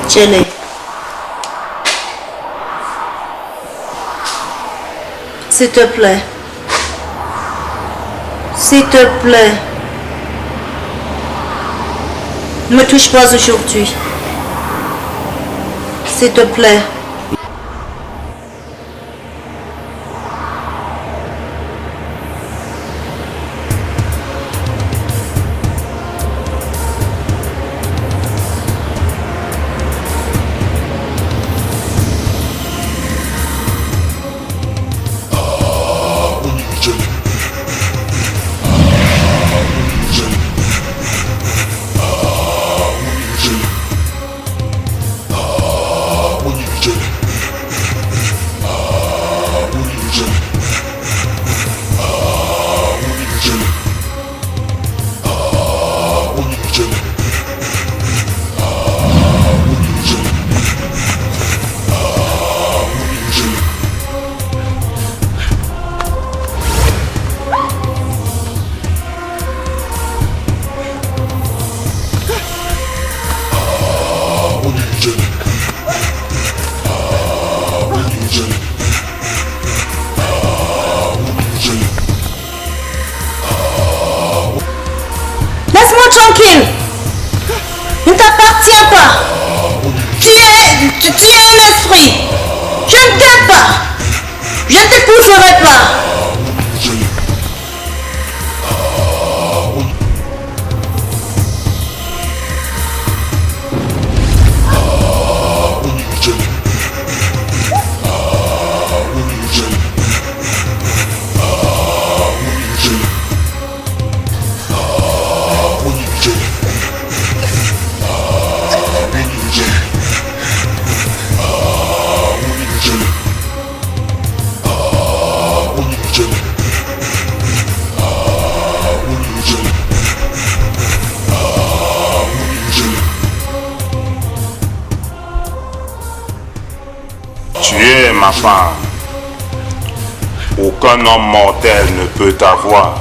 Jenny. S'il te plaît. S'il te plaît. Ne me touche pas aujourd'hui. S'il te plaît. Laisse-moi tranquille. Ne t'appartiens pas. Tu es un esprit. Je ne t'aime pas. Je ne t'épouserai pas. Tu es ma femme. Aucun homme mortel ne peut t'avoir.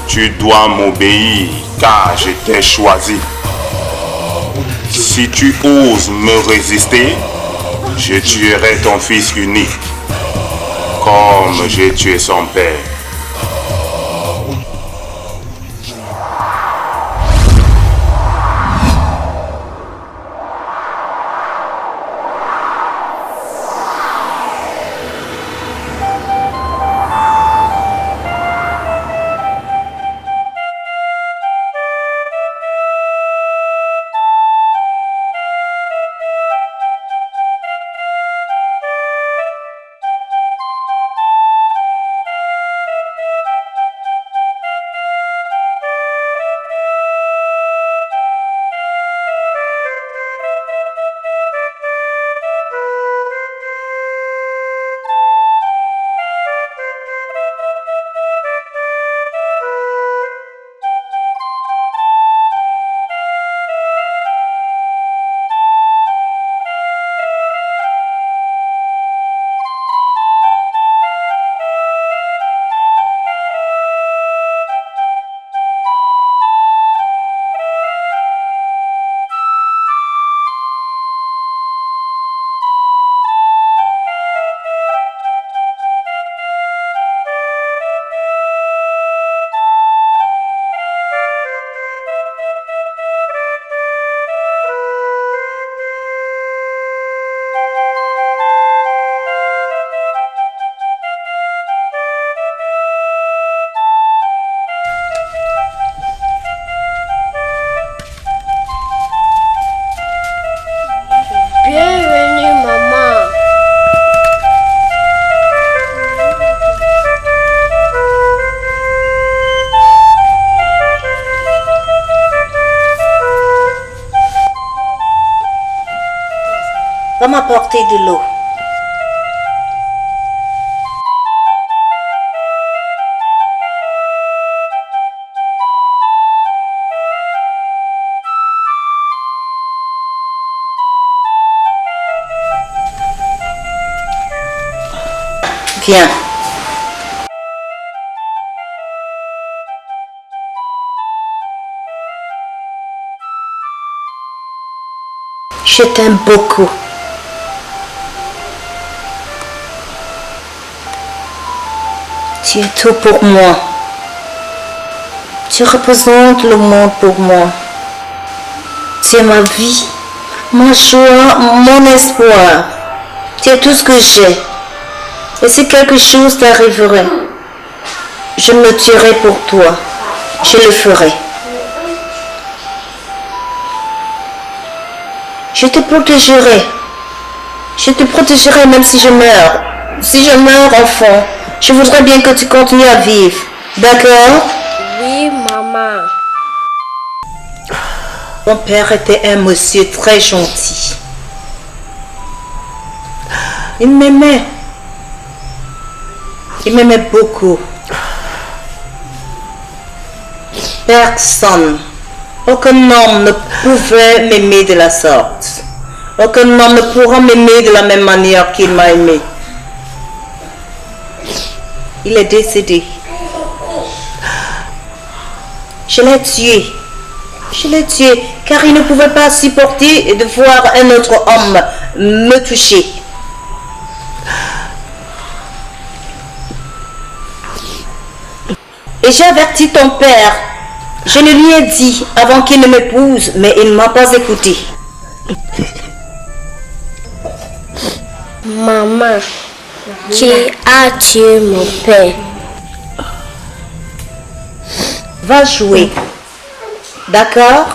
Tu dois m'obéir car je t'ai choisi. Si tu oses me résister, je tuerai ton fils unique, comme j'ai tué son père. Va m'apporter de l'eau. Viens. Je t'aime beaucoup. Tu es tout pour moi. Tu représentes le monde pour moi. Tu es ma vie, ma joie, mon espoir. Tu es tout ce que j'ai. Et si quelque chose t'arriverait, je me tuerai pour toi. Je le ferai. Je te protégerai. Je te protégerai même si je meurs. Si je meurs, enfant, je voudrais bien que tu continues à vivre. D'accord? Oui, maman. Mon père était un monsieur très gentil. Il m'aimait. Il m'aimait beaucoup. Personne, aucun homme ne pouvait m'aimer de la sorte. Aucun homme ne pourra m'aimer de la même manière qu'il m'a aimé. Il est décédé. Je l'ai tué. Je l'ai tué car il ne pouvait pas supporter de voir un autre homme me toucher. Et j'ai averti ton père. Je le lui ai dit avant qu'il ne m'épouse, mais il ne m'a pas écouté. Maman, tu as tué mon père. Va jouer. D'accord?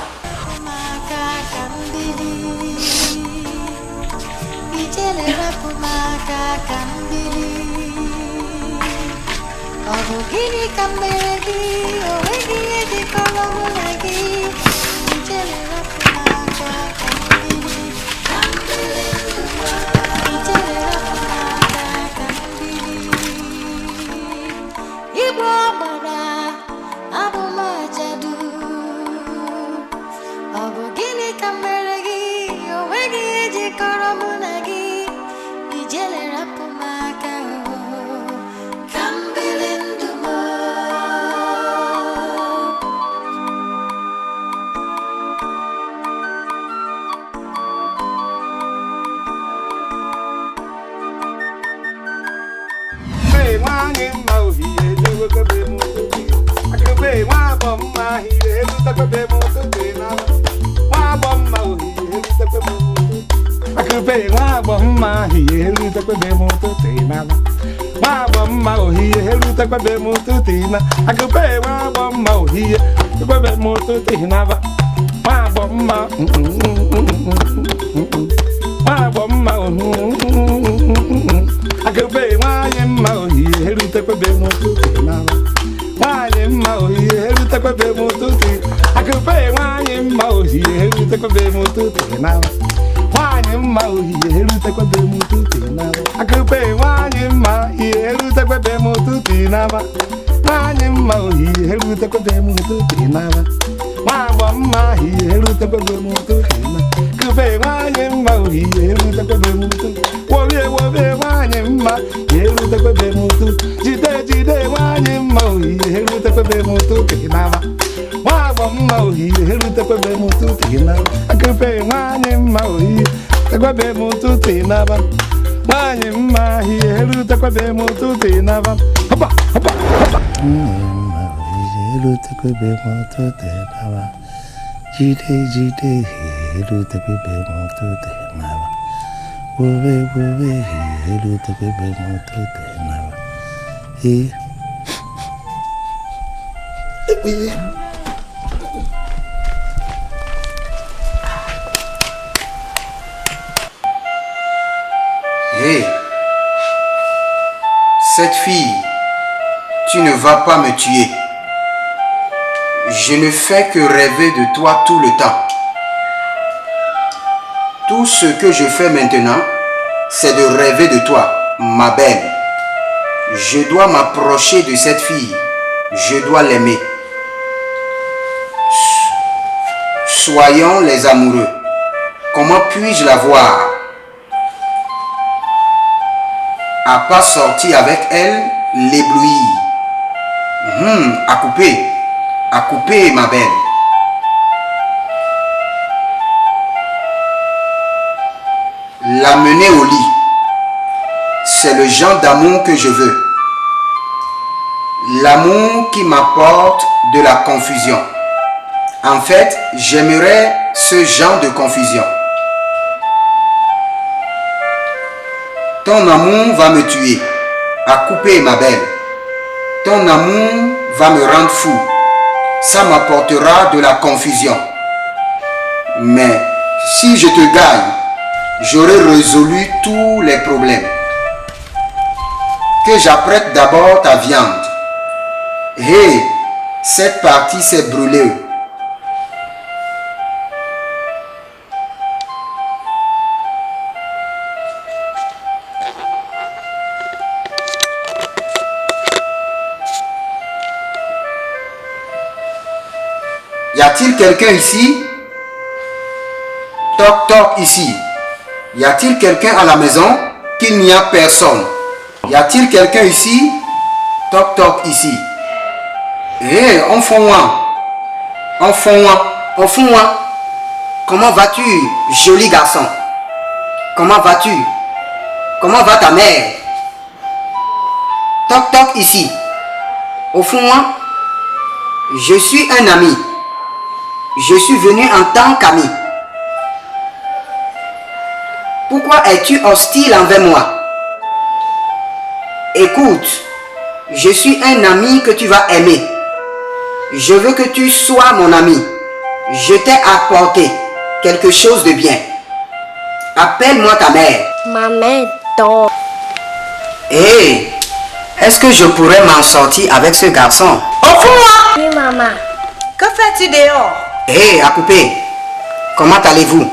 Hé, cette fille, tu ne vas pas me tuer. Je ne fais que rêver de toi tout le temps. Tout ce que je fais maintenant, c'est de rêver de toi, ma belle. Je dois m'approcher de cette fille. Je dois l'aimer. Soyons les amoureux. Comment puis-je la voir? À pas sortir avec elle, l'éblouir. À couper, ma belle. L'amener au lit. C'est le genre d'amour que je veux. L'amour qui m'apporte de la confusion. En fait, j'aimerais ce genre de confusion. Ton amour va me tuer. À couper, ma belle. Ton amour va me rendre fou. Ça m'apportera de la confusion. Mais si je te gagne, j'aurai résolu tous les problèmes. Que j'apprête d'abord ta viande. Hé, cette partie s'est brûlée. Y a-t-il quelqu'un ici? Toc toc ici. Y a-t-il quelqu'un à la maison? Qu'il n'y a personne. Y a-t-il quelqu'un ici? Toc toc ici. Hé, enfant-moi. Enfant-moi. Comment vas-tu, joli garçon? Comment vas-tu? Comment va ta mère? Toc toc ici. Au fond, moi, je suis un ami. Je suis venu en tant qu'ami. Pourquoi es-tu hostile envers moi? Écoute, je suis un ami que tu vas aimer. Je veux que tu sois mon ami. Je t'ai apporté quelque chose de bien. Appelle-moi ta mère. Ma mère dort. Hé, est-ce que je pourrais m'en sortir avec ce garçon? Enfant-moi! Oui, maman. Que fais-tu dehors? Hé, à couper. Comment allez-vous?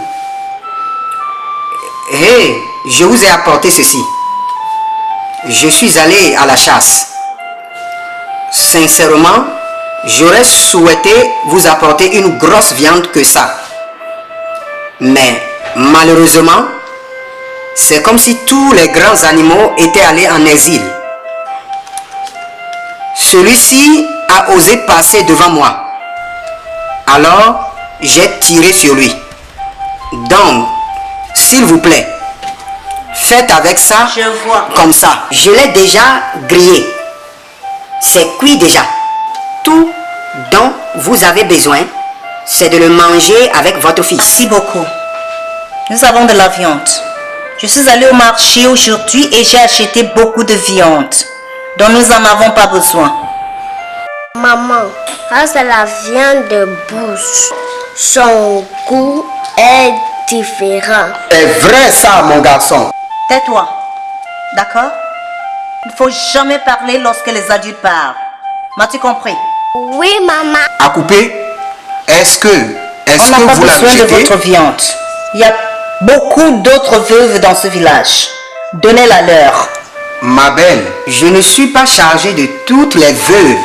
Hé, je vous ai apporté ceci. Je suis allé à la chasse. Sincèrement, j'aurais souhaité vous apporter une grosse viande que ça. Mais malheureusement, c'est comme si tous les grands animaux étaient allés en exil. Celui-ci a osé passer devant moi. Alors, j'ai tiré sur lui. Donc, s'il vous plaît, faites avec ça. Je vois. Comme ça. Je l'ai déjà grillé. C'est cuit déjà. Tout dont vous avez besoin, c'est de le manger avec votre fils. Merci beaucoup. Nous avons de la viande. Je suis allée au marché aujourd'hui et j'ai acheté beaucoup de viande dont nous n'en avons pas besoin. Maman, ça c'est la viande de bouche. Son goût est différent. C'est vrai ça, mon garçon. Tais-toi. D'accord? Il ne faut jamais parler lorsque les adultes parlent. M'as-tu compris? Oui, maman. À couper, est-ce que On n'a pas vous la besoin de jetez? votre viande. Il y a beaucoup d'autres veuves dans ce village. Donnez-la leur. Ma belle, je ne suis pas chargé de toutes les veuves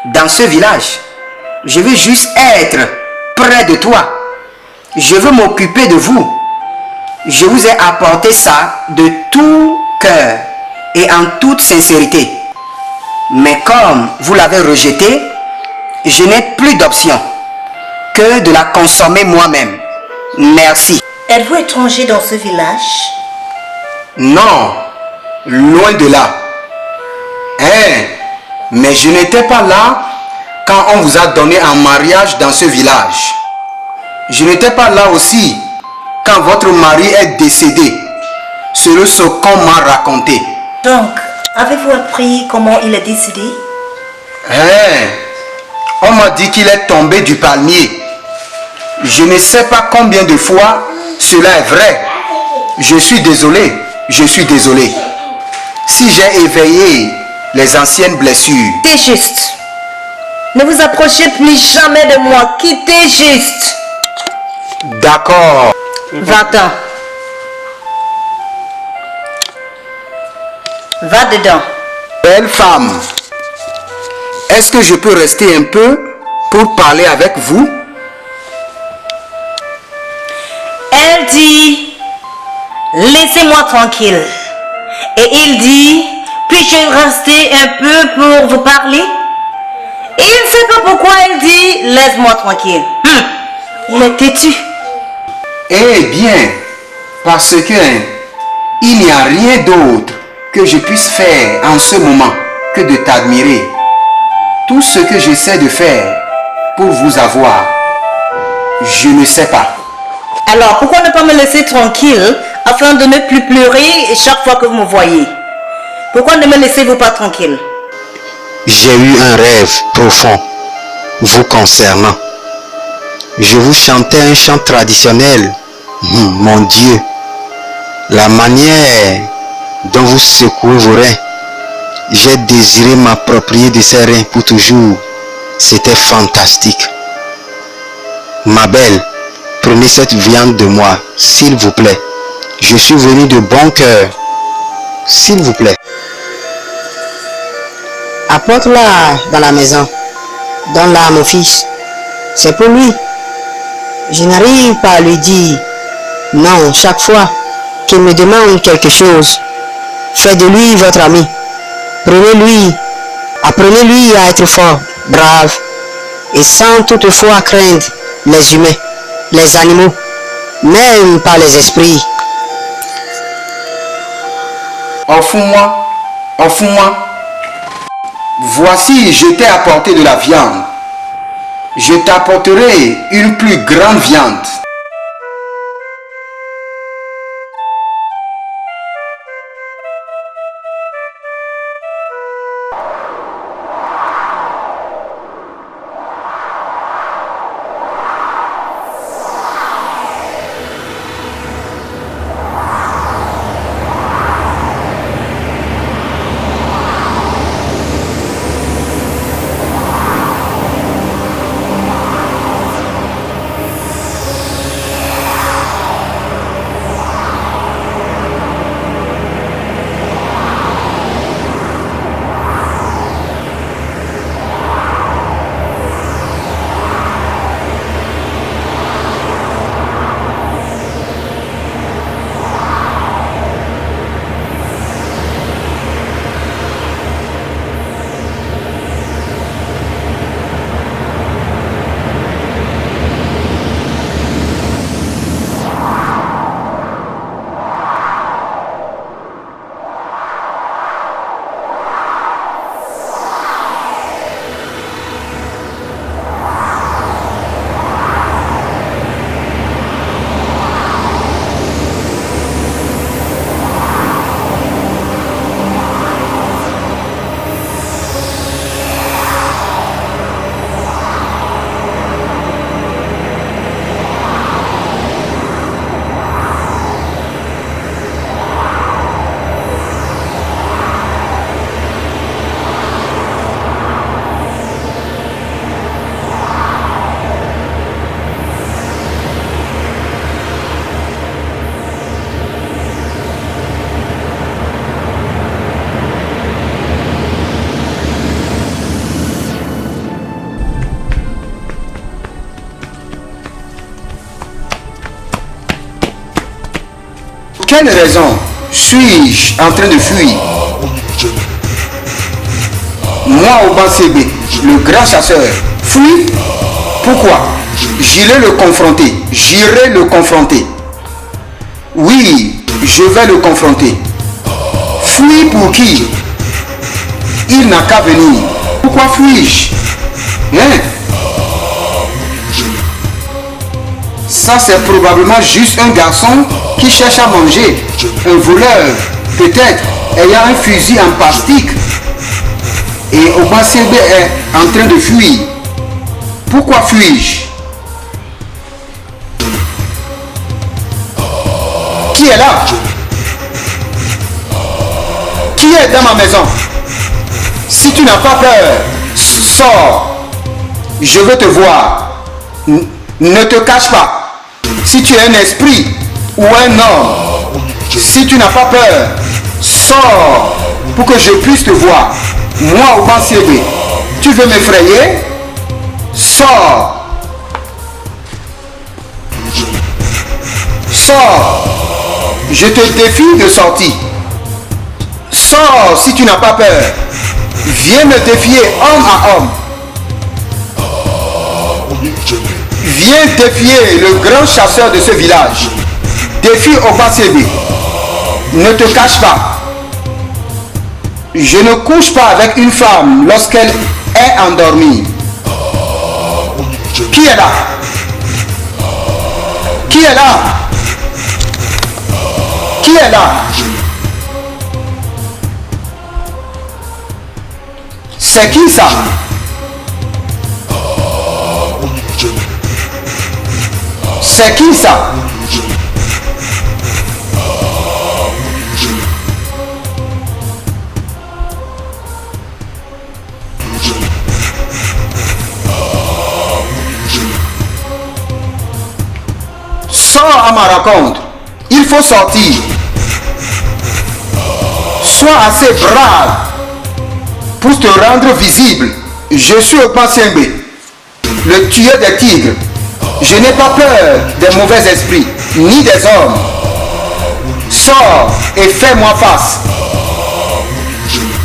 dans ce village. Je veux juste être près de toi. Je veux m'occuper de vous. Je vous ai apporté ça de tout cœur et en toute sincérité. Mais comme vous l'avez rejeté, je n'ai plus d'option que de la consommer moi-même. Merci. Êtes-vous étranger dans ce village? Non, loin de là. Hein? Mais je n'étais pas là quand on vous a donné en mariage dans ce village. Je n'étais pas là aussi quand votre mari est décédé. C'est ce qu'on m'a raconté. Donc, avez-vous appris comment il est décédé? Hein? On m'a dit qu'il est tombé du palmier. Je ne sais pas combien de fois cela est vrai. Je suis désolé. Si j'ai éveillé les anciennes blessures. Quittez juste. Ne vous approchez plus jamais de moi. Quittez juste. D'accord. Va-t'en. Va dedans. Belle femme, est-ce que je peux rester un peu pour parler avec vous? Elle dit, laissez-moi tranquille. Et il dit, puis-je rester un peu pour vous parler? Et il ne sait pas pourquoi elle dit, laisse-moi tranquille. Il est têtu. Eh bien, parce que il n'y a rien d'autre que je puisse faire en ce moment que de t'admirer. Tout ce que j'essaie de faire pour vous avoir, je ne sais pas. Alors, pourquoi ne pas me laisser tranquille afin de ne plus pleurer chaque fois que vous me voyez? Pourquoi ne me laissez-vous pas tranquille? J'ai eu un rêve profond vous concernant. Je vous chantais un chant traditionnel. Mon Dieu, la manière dont vous secouez vos reins, j'ai désiré m'approprier de ces reins pour toujours. C'était fantastique. Ma belle, prenez cette viande de moi, s'il vous plaît. Je suis venu de bon cœur. S'il vous plaît. Apporte-la dans la maison. Donne-la à mon fils. C'est pour lui. Je n'arrive pas à lui dire non chaque fois qu'il me demande quelque chose. Faites de lui votre ami. Apprenez-lui à être fort, brave, et sans toutefois craindre les humains, les animaux, même pas les esprits. Offre-moi. Voici, je t'ai apporté de la viande. Je t'apporterai une plus grande viande. Quelle raison suis-je en train de fuir? Moi, Oban Sebe, le grand chasseur, fuis? Pourquoi? J'irai le confronter. Oui, je vais le confronter. Fuis pour qui? Il n'a qu'à venir. Pourquoi fuis-je? Ça, c'est probablement juste un garçon qui cherche à manger. Un voleur, peut-être, ayant un fusil en plastique. Et Oban Sebe est en train de fuir. Pourquoi fuis-je? Qui est là? Qui est dans ma maison? Si tu n'as pas peur, sors. Je veux te voir. Ne te cache pas. Si tu es un esprit ou un homme, si tu n'as pas peur, sors. pour que je puisse te voir. Moi, au Bansébé, tu veux m'effrayer? Sors! Sors! Je te défie de sortir. Sors si tu n'as pas peur. Viens me défier homme à homme. Viens défier le grand chasseur de ce village. Défie Obasebe. Ne te cache pas. Je ne couche pas avec une femme lorsqu'elle est endormie. Qui est là? Qui est là? Qui est là? C'est qui ça? C'est qui ça? Sors à ma rencontre. Il faut sortir. Sois assez brave pour te rendre visible. Je suis Opansembe, le tueur des tigres. Je n'ai pas peur des mauvais esprits, ni des hommes. Sors et fais-moi face.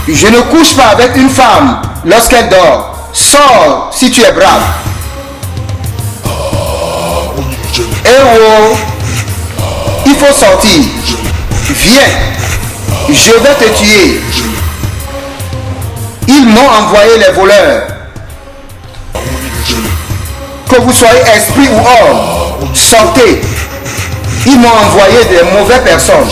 Je ne couche pas avec une femme lorsqu'elle dort. Sors si tu es brave. Héros, il faut sortir. Viens, je vais te tuer. Ils m'ont envoyé les voleurs. Que vous soyez esprit ou homme, sortez. Ils m'ont envoyé des mauvaises personnes.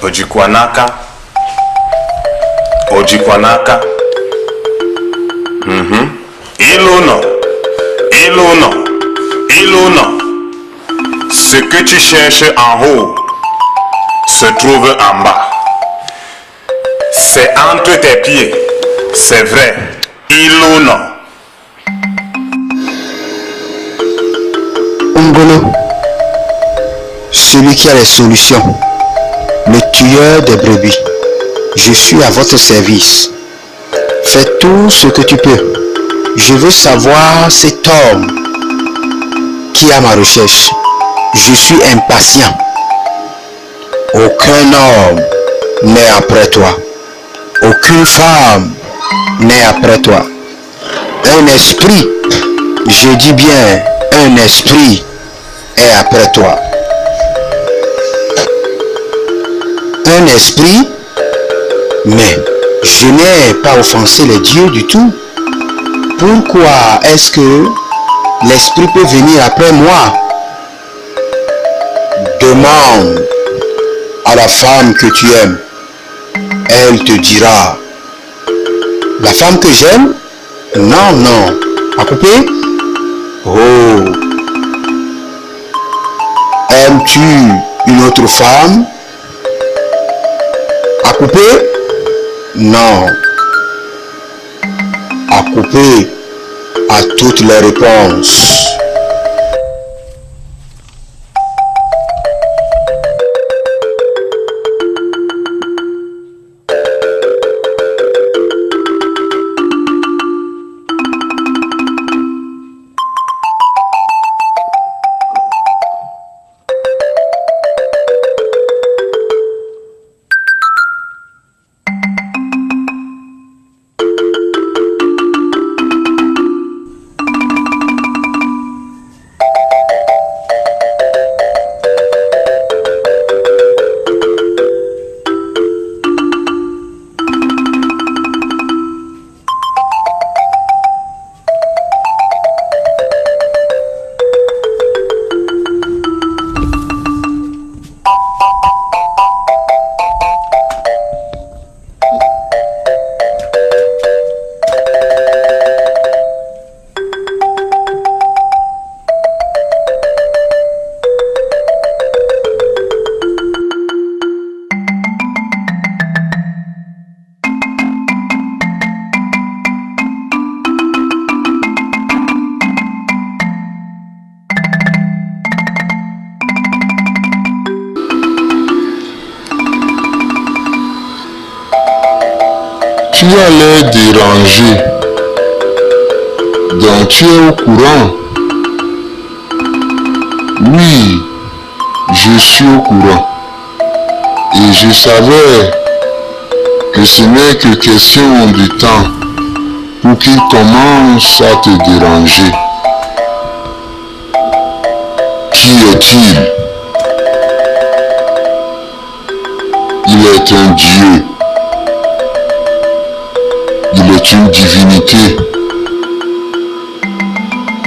Ojikwanaka. Ojikwanaka. Iluno. Iluno. Iluno. Ce que tu cherches en haut se trouve en bas. C'est entre tes pieds. C'est vrai. Iluno. Ungolo, celui qui a les solutions, le tueur des brebis, je suis à votre service. Fais tout ce que tu peux. Je veux savoir cet homme qui est à ma recherche. Je suis impatient. Aucun homme n'est après toi. Aucune femme n'est après toi. Un esprit, je dis bien, un esprit est après toi. Un esprit, mais je n'ai pas offensé les dieux du tout. Pourquoi est-ce que l'esprit peut venir après moi? Demande à la femme que tu aimes. Elle te dira. La femme que j'aime? Non, non. À couper? Oh. Aimes-tu une autre femme? À couper? Non. À couper à toutes les réponses. Tu as l'air dérangé. Donc tu es au courant? Oui, je suis au courant. Et je savais que ce n'est que question de temps pour qu'il commence à te déranger. Qui est-il? Il est un dieu. Il est une divinité.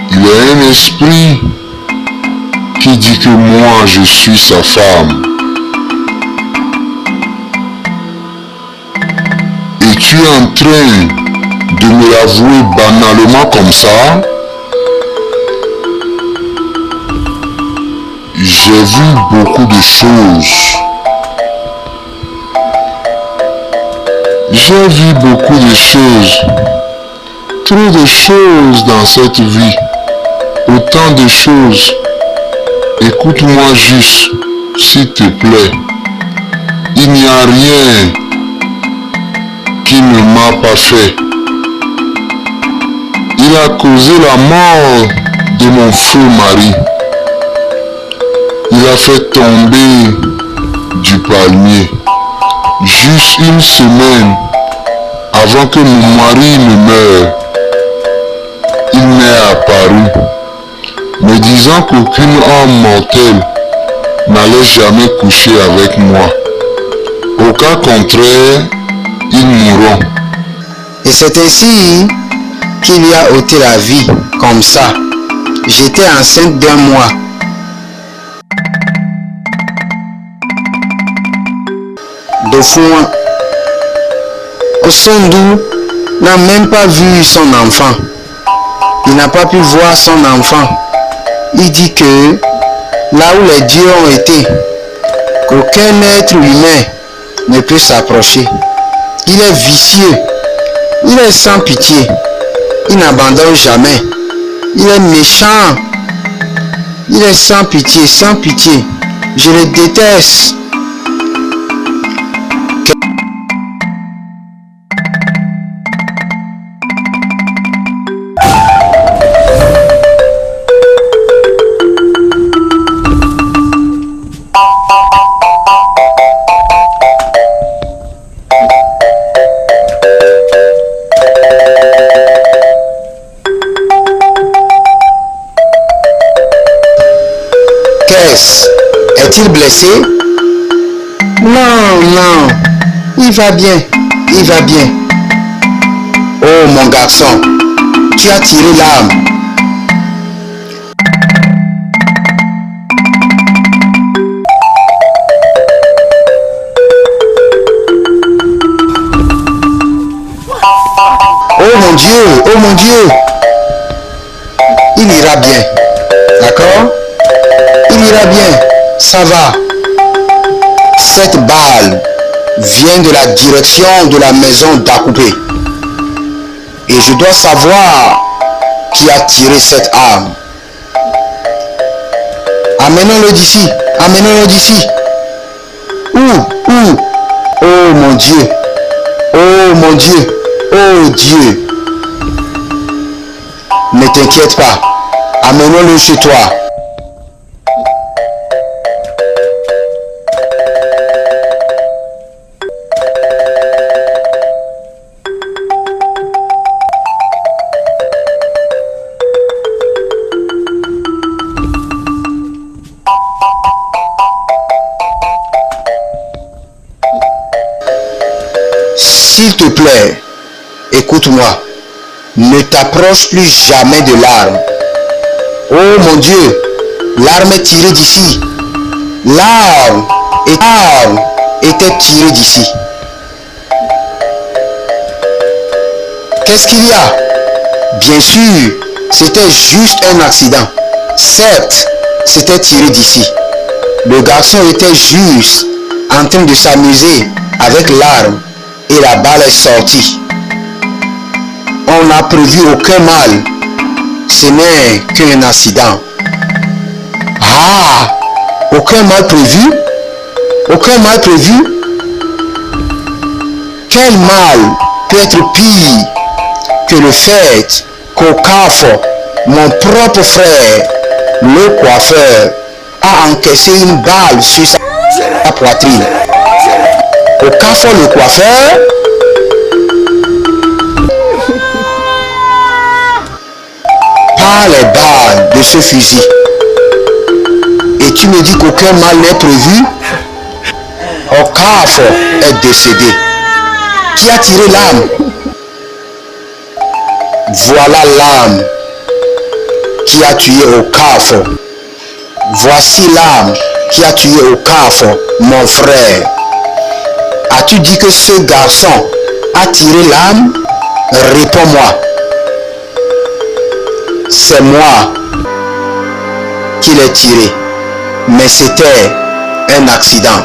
Il est un esprit qui dit que moi je suis sa femme. Et tu es en train de me l'avouer banalement comme ça? J'ai vu beaucoup de choses. J'ai vu beaucoup de choses. Trop de choses dans cette vie. Autant de choses. Écoute-moi juste, s'il te plaît. Il n'y a rien qui ne m'a pas fait. Il a causé la mort de mon feu mari. Il a fait tomber du palmier. Juste une semaine avant que mon mari ne meure, il m'est apparu, me disant qu'aucune homme mortelle n'allait jamais coucher avec moi. Au cas contraire, ils mourront. Et c'est ainsi qu'il lui a ôté la vie, comme ça. J'étais enceinte d'1 mois. Dofouan, Osondou n'a même pas vu son enfant. Il n'a pas pu voir son enfant. Il dit que là où les dieux ont été, qu'aucun être humain ne peut s'approcher. Il est vicieux. Il est sans pitié. Il n'abandonne jamais. Il est méchant. Il est sans pitié, sans pitié. Je le déteste. Est-il blessé? Non, non. Il va bien. Il va bien. Oh mon garçon, tu as tiré l'arme. Oh mon Dieu, oh mon Dieu. Il ira bien. D'accord? Il ira bien. Ça va. Cette balle vient de la direction de la maison d'Akoupé. Et je dois savoir qui a tiré cette arme. Amenons-le d'ici. Amenons-le d'ici. Où? Oh mon Dieu. Oh mon Dieu. Oh Dieu. Ne t'inquiète pas. Amenons-le chez toi. S'il te plaît, écoute-moi. Ne t'approche plus jamais de l'arme. Oh mon Dieu, l'arme est tirée d'ici. L'arme était tirée d'ici. Qu'est-ce qu'il y a? Bien sûr, c'était juste un accident. Certes, c'était tiré d'ici. Le garçon était juste en train de s'amuser avec l'arme et la balle est sortie. On n'a prévu aucun mal. Ce n'est qu'un accident. Ah! Aucun mal prévu? Aucun mal prévu? Quel mal? peut être pire que le fait qu'au Carrefour, mon propre frère, le coiffeur, a encaissé une balle sur sa poitrine. Au Carrefour, le coiffeur par les balles de ce fusil. Et tu me dis qu'aucun mal n'est prévu. Au Carrefour est décédé. Qui a tiré l'arme? Voilà l'arme qui a tué au Carrefour. Voici l'arme qui a tué au Carrefour, mon frère. As-tu dit que ce garçon a tiré l'arme? Réponds-moi. C'est moi qui l'ai tiré, mais c'était un accident.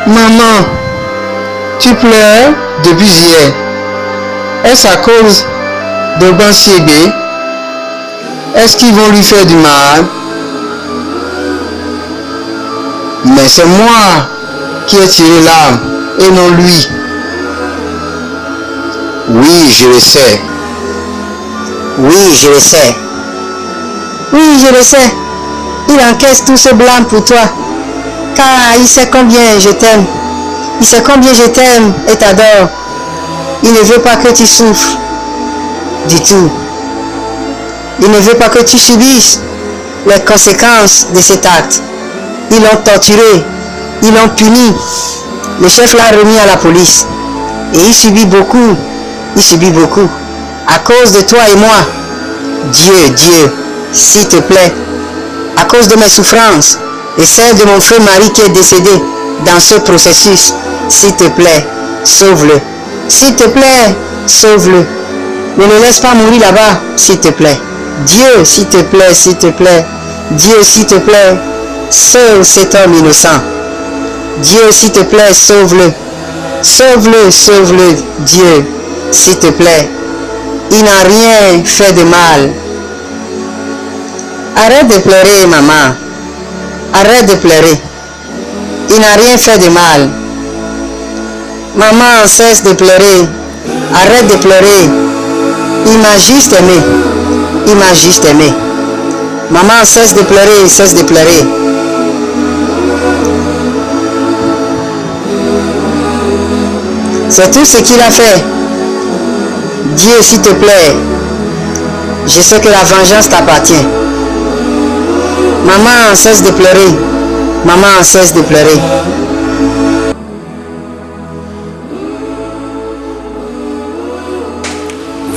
Maman, tu pleures depuis hier. Est-ce à cause de Bansiébé? Est-ce qu'ils vont lui faire du mal? Mais c'est moi qui ai tiré l'arme et non lui. Oui, je le sais. Oui, je le sais. Oui, je le sais. Il encaisse tout ce blâme pour toi. Car il sait combien je t'aime. Il sait combien je t'aime et t'adore. Il ne veut pas que tu souffres. Du tout. Il ne veut pas que tu subisses les conséquences de cet acte. Ils l'ont torturé. Ils l'ont puni. Le chef l'a remis à la police. Et il subit beaucoup. Il subit beaucoup. À cause de toi et moi. Dieu, s'il te plaît. À cause de mes souffrances et celles de mon frère Marie qui est décédé dans ce processus, s'il te plaît, sauve-le. S'il te plaît, sauve-le. Ne le laisse pas mourir là-bas, s'il te plaît. Dieu, s'il te plaît, s'il te plaît. Dieu, s'il te plaît, sauve cet homme innocent. Dieu, s'il te plaît, sauve-le. Sauve-le, sauve-le, Dieu, s'il te plaît. Il n'a rien fait de mal. Arrête de pleurer, maman. Arrête de pleurer. Il n'a rien fait de mal. Maman, cesse de pleurer. Arrête de pleurer. Il m'a juste aimé. Il m'a juste aimé. Maman, cesse de pleurer, cesse de pleurer. C'est tout ce qu'il a fait. Dieu, s'il te plaît, je sais que la vengeance t'appartient. Maman, cesse de pleurer. Maman, cesse de pleurer.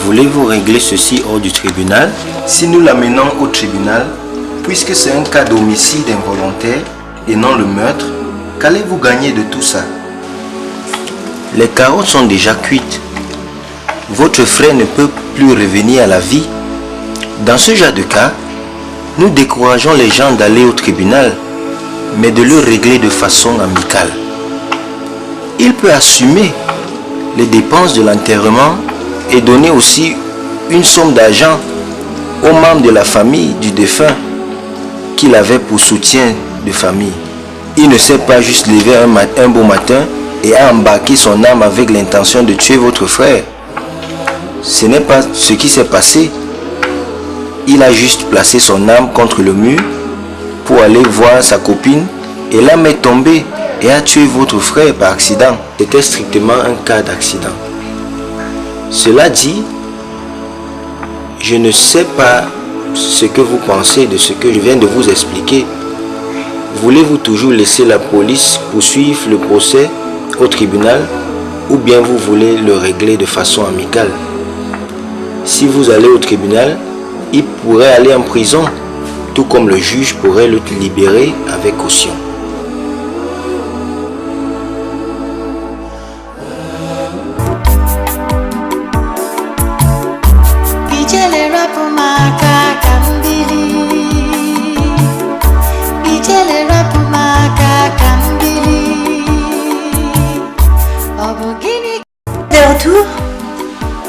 Voulez-vous régler ceci hors du tribunal? Si nous l'amenons au tribunal, puisque c'est un cas d'homicide involontaire et non le meurtre, qu'allez-vous gagner de tout ça? Les carottes sont déjà cuites. Votre frère ne peut plus revenir à la vie. Dans ce genre de cas, nous décourageons les gens d'aller au tribunal, mais de le régler de façon amicale. Il peut assumer les dépenses de l'enterrement et donner aussi une somme d'argent aux membres de la famille du défunt qu'il avait pour soutien de famille. Il ne s'est pas juste levé un beau matin et a embarqué son âme avec l'intention de tuer votre frère. Ce n'est pas ce qui s'est passé. Il a juste placé son âme contre le mur pour aller voir sa copine et l'âme est tombée et a tué votre frère par accident. C'était strictement un cas d'accident. Cela dit, je ne sais pas ce que vous pensez de ce que je viens de vous expliquer. Voulez-vous toujours laisser la police poursuivre le procès au tribunal ou bien vous voulez le régler de façon amicale? Si vous allez au tribunal, il pourrait aller en prison, tout comme le juge pourrait le libérer avec caution. De retour?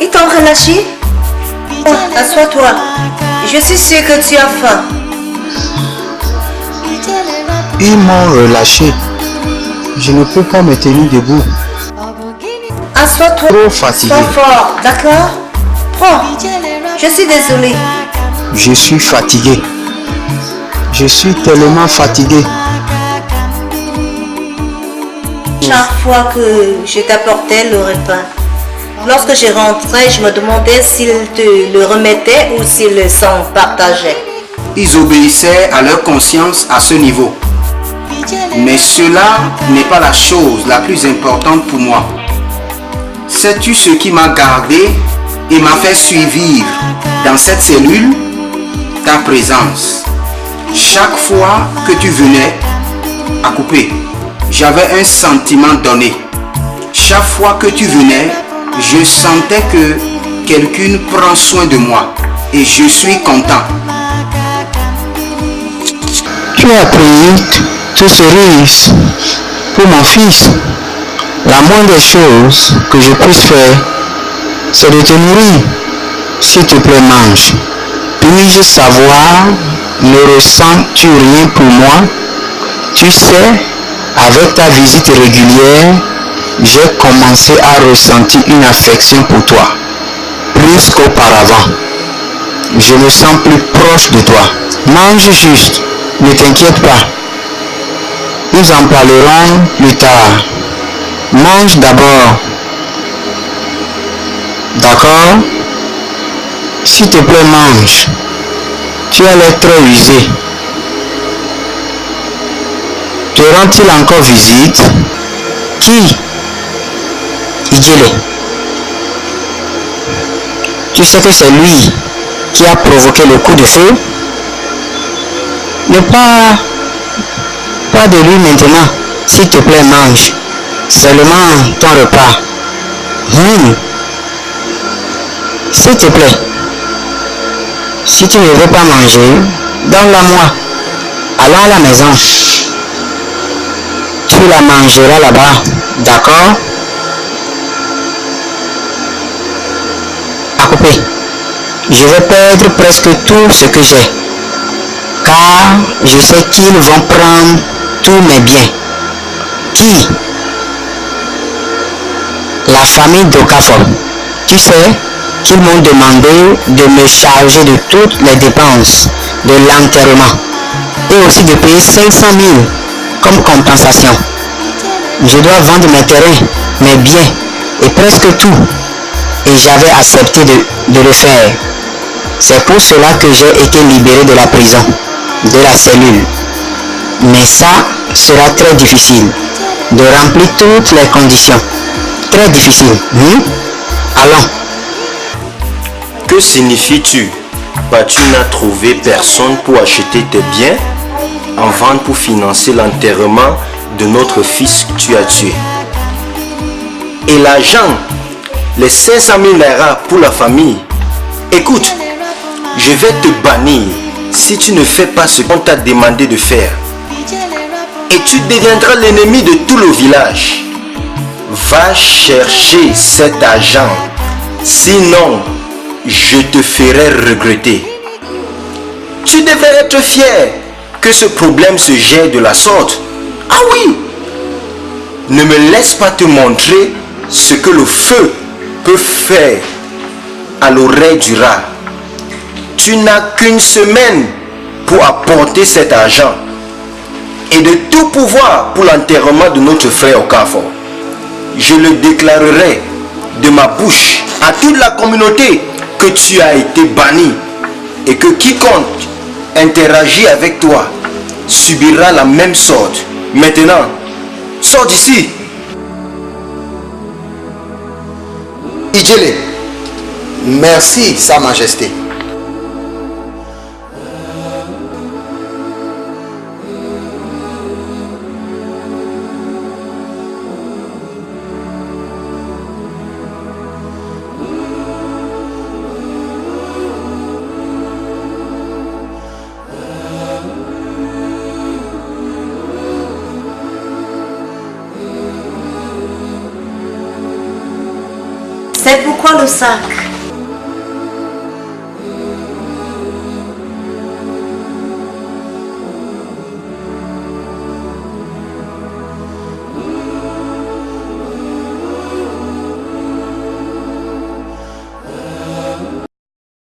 Ils t'ont relâché? Oh, assois-toi. Je suis sûre que tu as faim. Ils m'ont relâché. Je ne peux pas me tenir debout. Assois-toi. Trop fatigué. Sois fort, d'accord? Prends. Je suis désolée. Je suis fatigué. Je suis tellement fatigué. Chaque fois que je t'apportais le repas, lorsque je rentrais, je me demandais s'ils te le remettaient ou s'ils le s'en partageaient. Ils obéissaient à leur conscience à ce niveau. Mais cela n'est pas la chose la plus importante pour moi. Sais-tu ce qui m'a gardé et m'a fait survivre dans cette cellule? Ta présence. Chaque fois que tu venais à couper, j'avais un sentiment donné. Chaque fois que tu venais, je sentais que quelqu'un prend soin de moi et je suis content. Tu as pris tout ce risque pour mon fils. La moindre chose que je puisse faire, c'est de te nourrir. S'il te plaît, mange. Puis-je savoir, ne ressens-tu rien pour moi? Tu sais, avec ta visite régulière, j'ai commencé à ressentir une affection pour toi, plus qu'auparavant. Je me sens plus proche de toi. Mange juste, ne t'inquiète pas. Nous en parlerons plus tard. Mange d'abord. D'accord? S'il te plaît, mange. Tu as l'air très usé. Te rend-il encore visite? Qui? Ijele. Tu sais que c'est lui qui a provoqué le coup de feu? Ne parle pas de lui maintenant. S'il te plaît, mange. Seulement ton repas. S'il te plaît. Si tu ne veux pas manger, donne-la-moi. Allons à la maison. Tu la mangeras là-bas. D'accord? À couper. Je vais perdre presque tout ce que j'ai. Car je sais qu'ils vont prendre tous mes biens. Qui? La famille d'Okafor. Tu sais qu'ils m'ont demandé de me charger de toutes les dépenses de l'enterrement et aussi de payer 500 000 comme compensation. Je dois vendre mes terrains, mes biens et presque tout. Et j'avais accepté de le faire. C'est pour cela que j'ai été libéré de la prison, de la cellule. Mais ça sera très difficile de remplir toutes les conditions. Très difficile. Allons. Que signifies-tu? Tu n'as trouvé personne pour acheter tes biens en vente pour financer l'enterrement de notre fils que tu as tué. Et l'argent, les 500 000 naira pour la famille. Écoute, je vais te bannir si tu ne fais pas ce qu'on t'a demandé de faire. Et tu deviendras l'ennemi de tout le village. Va chercher cet argent. Sinon, je te ferai regretter. Tu devrais être fier que ce problème se gère de la sorte. Ah oui! Ne me laisse pas te montrer ce que le feu peut faire à l'oreille du rat. Tu n'as qu'une semaine pour apporter cet argent et de tout pouvoir pour l'enterrement de notre frère Okafor. Je le déclarerai de ma bouche à toute la communauté que tu as été banni et que quiconque interagit avec toi subira la même sorte. Maintenant, sors d'ici. Ijele, merci Sa Majesté. C'est pourquoi le sac?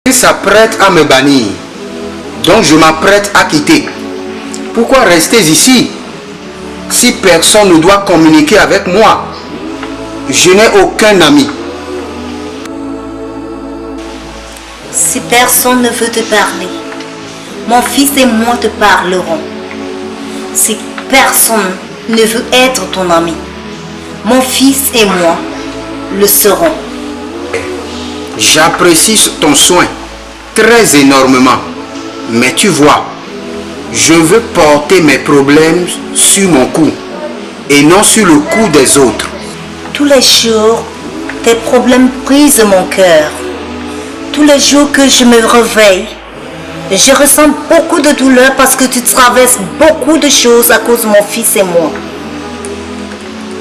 Il s'apprête à me bannir, donc je m'apprête à quitter. Pourquoi rester ici si personne ne doit communiquer avec moi? Je n'ai aucun ami. Si personne ne veut te parler, mon fils et moi te parlerons. Si personne ne veut être ton ami, mon fils et moi le serons. J'apprécie ton soin très énormément. Mais tu vois, je veux porter mes problèmes sur mon cou et non sur le cou des autres. Tous les jours, Tes problèmes brisent mon cœur. Tous les jours que je me réveille, je ressens beaucoup de douleur parce que tu traverses beaucoup de choses à cause de mon fils et moi.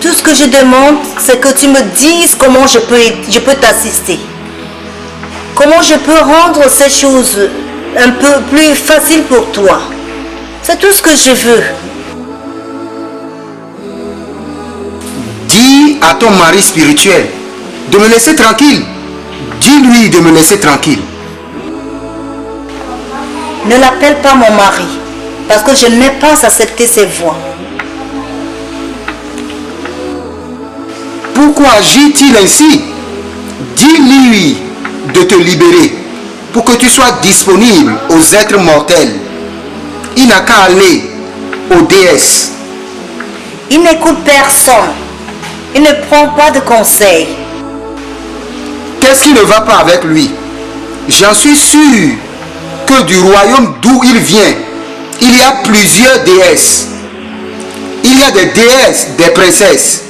Tout ce que je demande, c'est que tu me dises comment je peux t'assister. Comment je peux rendre ces choses un peu plus faciles pour toi. C'est tout ce que je veux. Dis à ton mari spirituel de me laisser tranquille. Dis-lui de me laisser tranquille. Ne l'appelle pas mon mari, parce que je n'ai pas accepté ses voix. Pourquoi agit-il ainsi? Dis-lui de te libérer pour que tu sois disponible aux êtres mortels. Il n'a qu'à aller aux déesses. Il n'écoute personne. Il ne prend pas de conseils. Qu'est-ce qui ne va pas avec lui? J'en suis sûr que du royaume d'où il vient, il y a plusieurs déesses. Il y a des déesses, des princesses.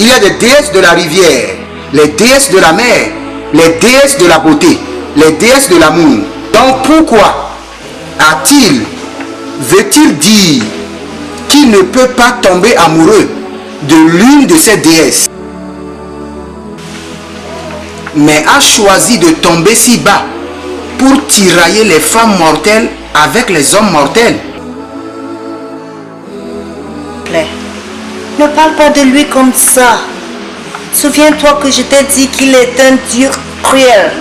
Il y a des déesses de la rivière, les déesses de la mer, les déesses de la beauté, les déesses de l'amour. Donc pourquoi veut-il dire qu'il ne peut pas tomber amoureux de l'une de ces déesses, mais a choisi de tomber si bas pour tirailler les femmes mortelles avec les hommes mortels? Ne parle pas de lui comme ça. Souviens-toi que je t'ai dit qu'il est un Dieu cruel.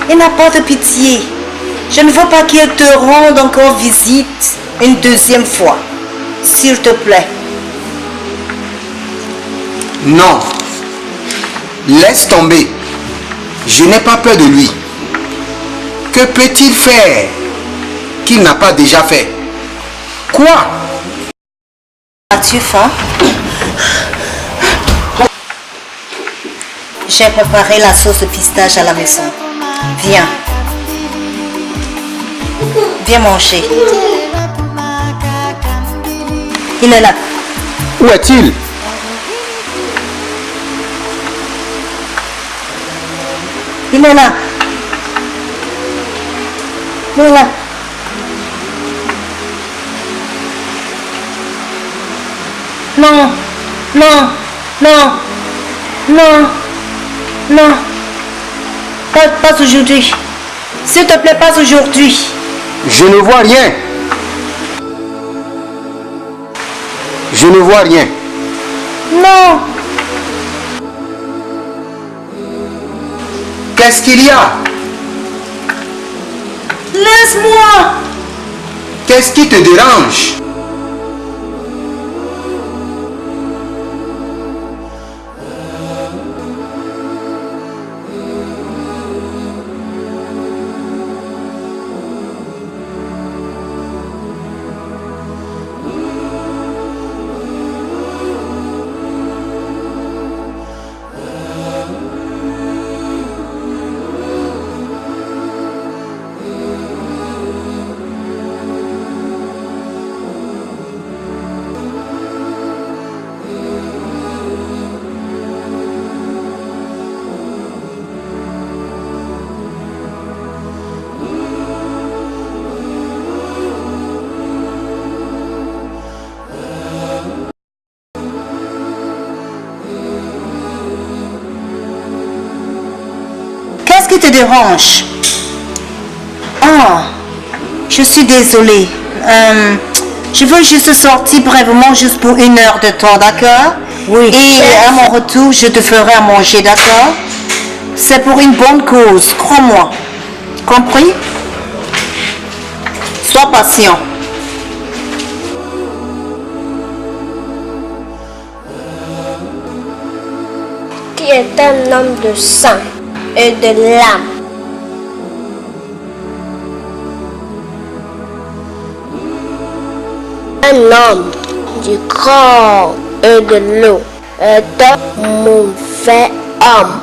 Il n'a pas de pitié. Je ne veux pas qu'il te rende encore visite une deuxième fois. S'il te plaît. Non. Laisse tomber. Je n'ai pas peur de lui. Que peut-il faire qu'il n'a pas déjà fait? Quoi? As-tu faim? J'ai préparé la sauce de pistache à la maison. Viens. Viens manger. Il est là. Où est-il? Il est là. Il est là. Non, non, non, non, non. Pas aujourd'hui. S'il te plaît, pas aujourd'hui. Je ne vois rien. Je ne vois rien. Non. Qu'est-ce qu'il y a? Laisse-moi. Qu'est-ce qui te dérange? Qu'est-ce qui te dérange? Ah, je suis désolée. Je veux juste sortir brièvement, juste pour 1 heure de temps, d'accord? Oui. Et à mon retour, je te ferai à manger, d'accord? C'est pour une bonne cause, crois-moi. Compris? Sois patient. Qui est un homme de sang et de l'âme. Un homme du corps et de l'eau est un mauvais homme.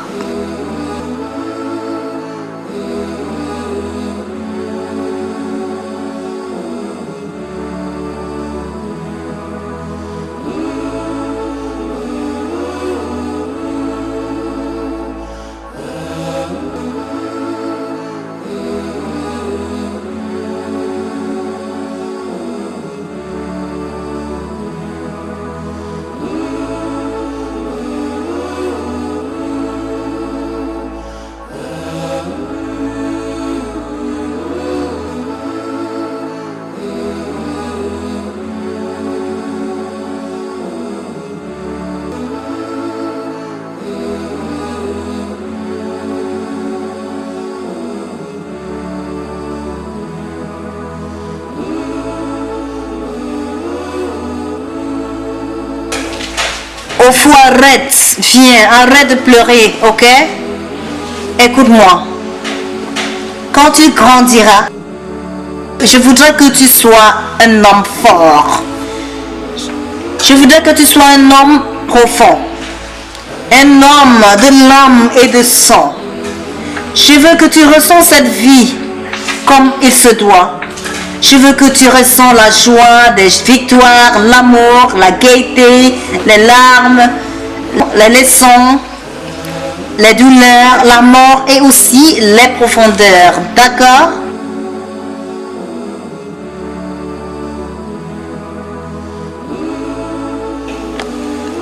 fou, arrête. Viens, arrête de pleurer, ok? Écoute-moi. Quand tu grandiras, je voudrais que tu sois un homme fort. Je voudrais que tu sois un homme profond. Un homme de l'âme et de sang. Je veux que tu ressens cette vie comme il se doit. Je veux que tu ressens la joie des victoires, l'amour, la gaieté, les larmes, les leçons, les douleurs, la mort et aussi les profondeurs. D'accord?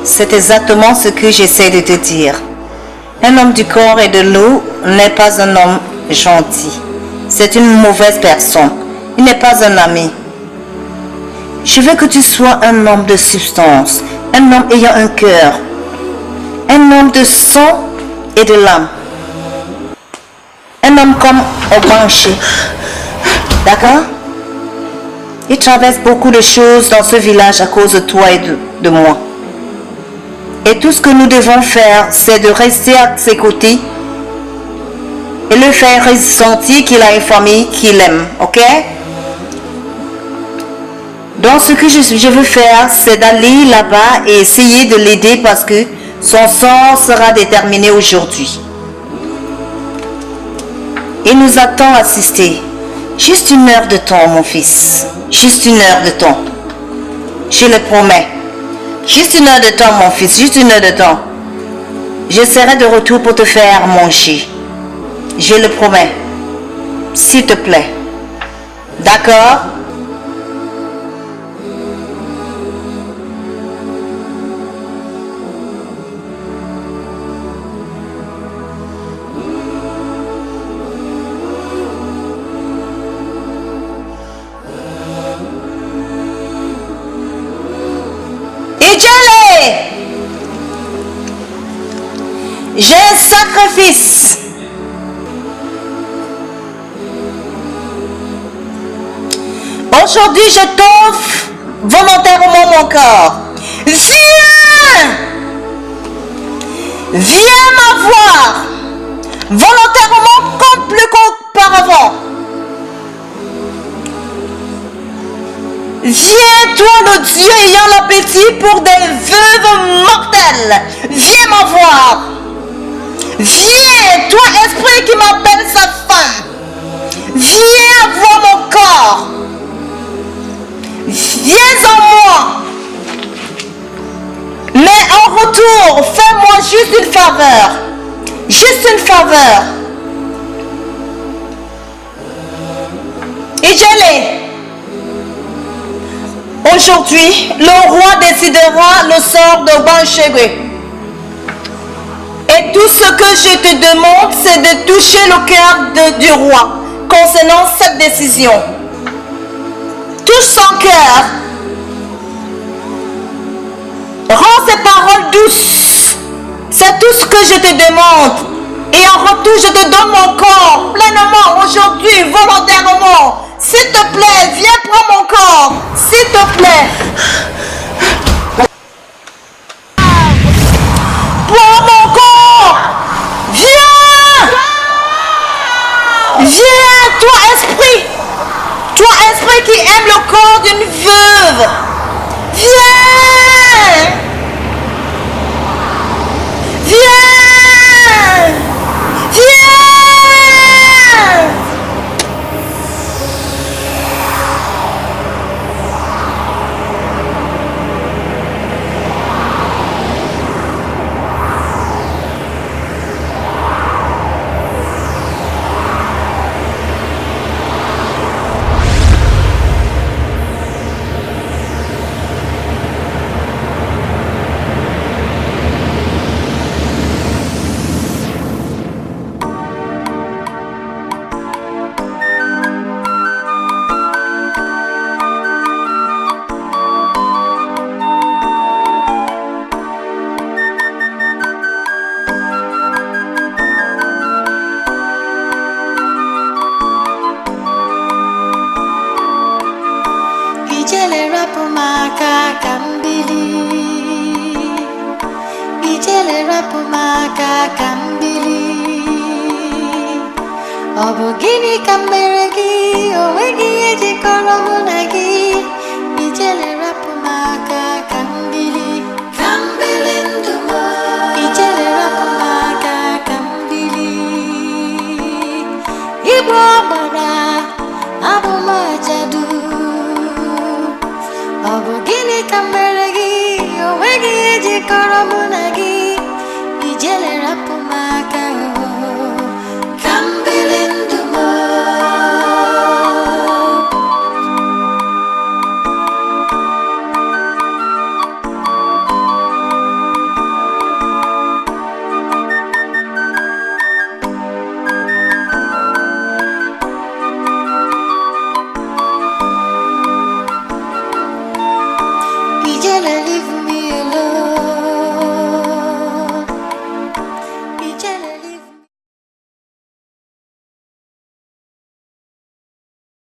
C'est exactement ce que j'essaie de te dire. Un homme du corps et de l'eau n'est pas un homme gentil. C'est une mauvaise personne. Il n'est pas un ami. Je veux que tu sois un homme de substance, un homme ayant un cœur, un homme de sang et de l'âme. Un homme comme Obanché. D'accord? Il traverse beaucoup de choses dans ce village à cause de toi et de moi. Et tout ce que nous devons faire, c'est de rester à ses côtés et le faire ressentir qu'il a une famille qu'il aime. Ok? Donc ce que je veux faire, c'est d'aller là-bas et essayer de l'aider parce que son sort sera déterminé aujourd'hui. Il nous attend assisté. Juste une heure de temps, mon fils. Juste une heure de temps. Je le promets. Juste une heure de temps, mon fils. Juste une heure de temps. Je serai de retour pour te faire manger. Je le promets. S'il te plaît. D'accord? J'ai un sacrifice. Aujourd'hui, je t'offre volontairement mon corps. Viens! Viens m'avoir volontairement comme plus qu'auparavant. Viens, toi le Dieu ayant l'appétit pour des veuves mortelles. Viens m'avoir. Viens, toi esprit qui m'appelle sa femme. Viens voir mon corps. Viens en moi. Mais en retour, fais-moi juste une faveur. Juste une faveur. Et j'allais. Aujourd'hui, le roi décidera le sort de Banchegwe. Et tout ce que je te demande, c'est de toucher le cœur du roi concernant cette décision. Touche son cœur. Rends ses paroles douces. C'est tout ce que je te demande. Et en retour, je te donne mon corps pleinement aujourd'hui, volontairement. S'il te plaît, viens prendre mon corps. S'il te plaît. Prends mon corps. Viens. Viens, toi esprit. Toi esprit qui aime le corps d'une veuve. Viens. Viens. Viens. maka kambili. Obogini kamere gi, owegi ejikọrọ mụ na gị. Ijele rapụ maka kambili. Kambili ndụ m. Ijele rapụ maka kambili. Igbo ọgbara abụ m ajadu. Obogini kamere gi, owegi ejikọrọ mụ na gị. Ijele rapụ maka